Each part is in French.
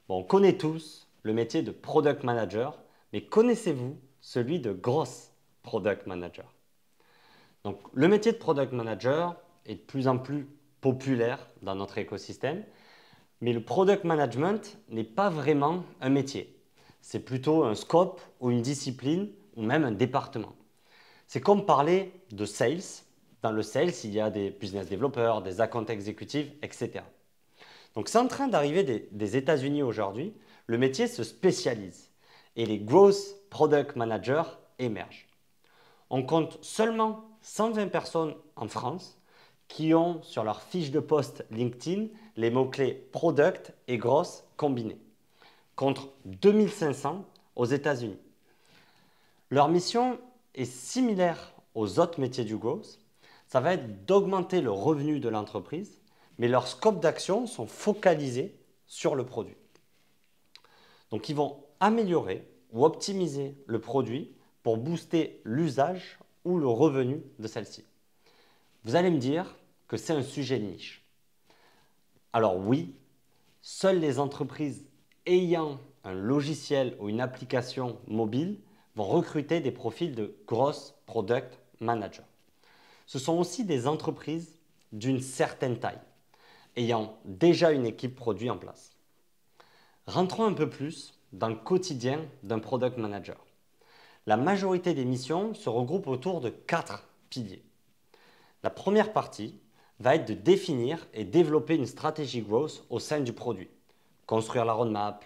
Bon, on connaît tous le métier de Product Manager, mais connaissez-vous celui de Gross Product Manager? Donc, le métier de Product Manager est de plus en plus populaire dans notre écosystème, mais le Product Management n'est pas vraiment un métier. C'est plutôt un scope ou une discipline ou même un département. C'est comme parler de sales. Dans le sales, il y a des business developers, des account exécutifs, etc. Donc c'est en train d'arriver des États-Unis aujourd'hui. Le métier se spécialise et les growth product managers émergent. On compte seulement 120 personnes en France qui ont sur leur fiche de poste LinkedIn les mots-clés product et growth combinés, contre 2500 aux États-Unis. Leur mission est similaire aux autres métiers du growth. Ça va être d'augmenter le revenu de l'entreprise, mais leurs scopes d'action sont focalisés sur le produit. Donc ils vont améliorer ou optimiser le produit pour booster l'usage ou le revenu de celle-ci. Vous allez me dire que c'est un sujet de niche. Alors oui, seules les entreprises ayant un logiciel ou une application mobile vont recruter des profils de Gross Product Manager. Ce sont aussi des entreprises d'une certaine taille, ayant déjà une équipe produit en place. Rentrons un peu plus dans le quotidien d'un Product Manager. La majorité des missions se regroupent autour de 4 piliers. La première partie va être de définir et développer une stratégie growth au sein du produit, construire la roadmap,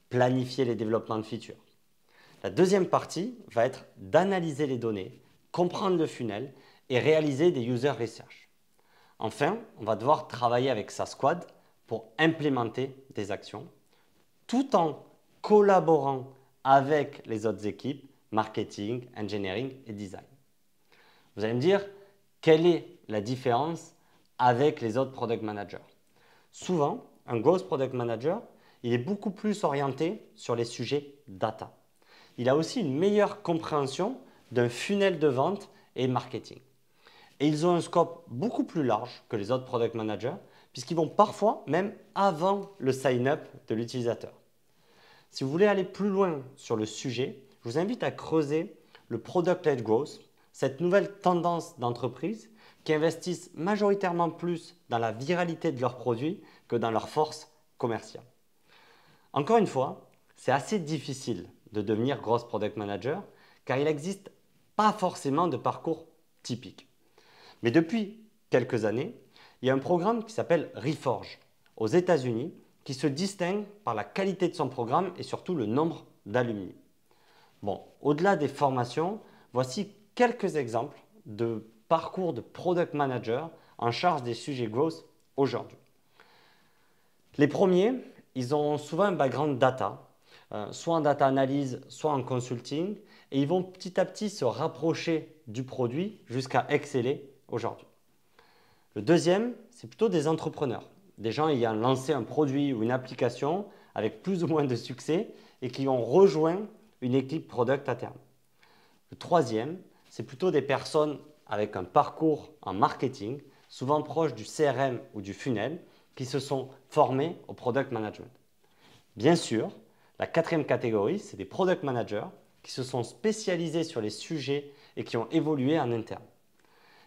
planifier les développements de features. La deuxième partie va être d'analyser les données, comprendre le funnel et réaliser des user research. Enfin, on va devoir travailler avec sa squad pour implémenter des actions, tout en collaborant avec les autres équipes, marketing, engineering et design. Vous allez me dire, quelle est la différence avec les autres product managers? Souvent, un growth product manager, il est beaucoup plus orienté sur les sujets data. Il a aussi une meilleure compréhension d'un funnel de vente et marketing. Et ils ont un scope beaucoup plus large que les autres product managers, puisqu'ils vont parfois même avant le sign-up de l'utilisateur. Si vous voulez aller plus loin sur le sujet, je vous invite à creuser le Product-Led Growth, cette nouvelle tendance d'entreprise qui investissent majoritairement plus dans la viralité de leurs produits que dans leur force commerciale. Encore une fois, c'est assez difficile de devenir Growth Product Manager car il n'existe pas forcément de parcours typique. Mais depuis quelques années, il y a un programme qui s'appelle Reforge aux États-Unis qui se distingue par la qualité de son programme et surtout le nombre d'alumni. Bon, au-delà des formations, voici quelques exemples de parcours de product manager en charge des sujets growth aujourd'hui. Les premiers, ils ont souvent un background data, soit en data analyse, soit en consulting, et ils vont petit à petit se rapprocher du produit jusqu'à exceller aujourd'hui. Le deuxième, c'est plutôt des entrepreneurs, des gens ayant lancé un produit ou une application avec plus ou moins de succès et qui ont rejoint une équipe product à terme. Le troisième, c'est plutôt des personnes avec un parcours en marketing, souvent proche du CRM ou du funnel, qui se sont formés au product management. Bien sûr, la quatrième catégorie, c'est des product managers qui se sont spécialisés sur les sujets et qui ont évolué en interne.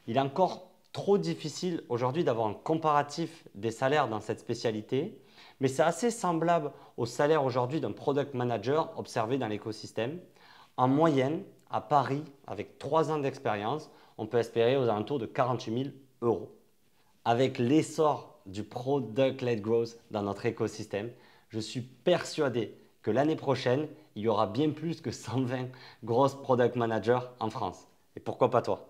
Il est encore trop difficile aujourd'hui d'avoir un comparatif des salaires dans cette spécialité, mais c'est assez semblable au salaire aujourd'hui d'un product manager observé dans l'écosystème. En moyenne, à Paris, avec 3 ans d'expérience, on peut espérer aux alentours de 48 000 €. Avec l'essor du product-led growth dans notre écosystème, je suis persuadé que l'année prochaine, il y aura bien plus que 120 grosses product managers en France. Et pourquoi pas toi?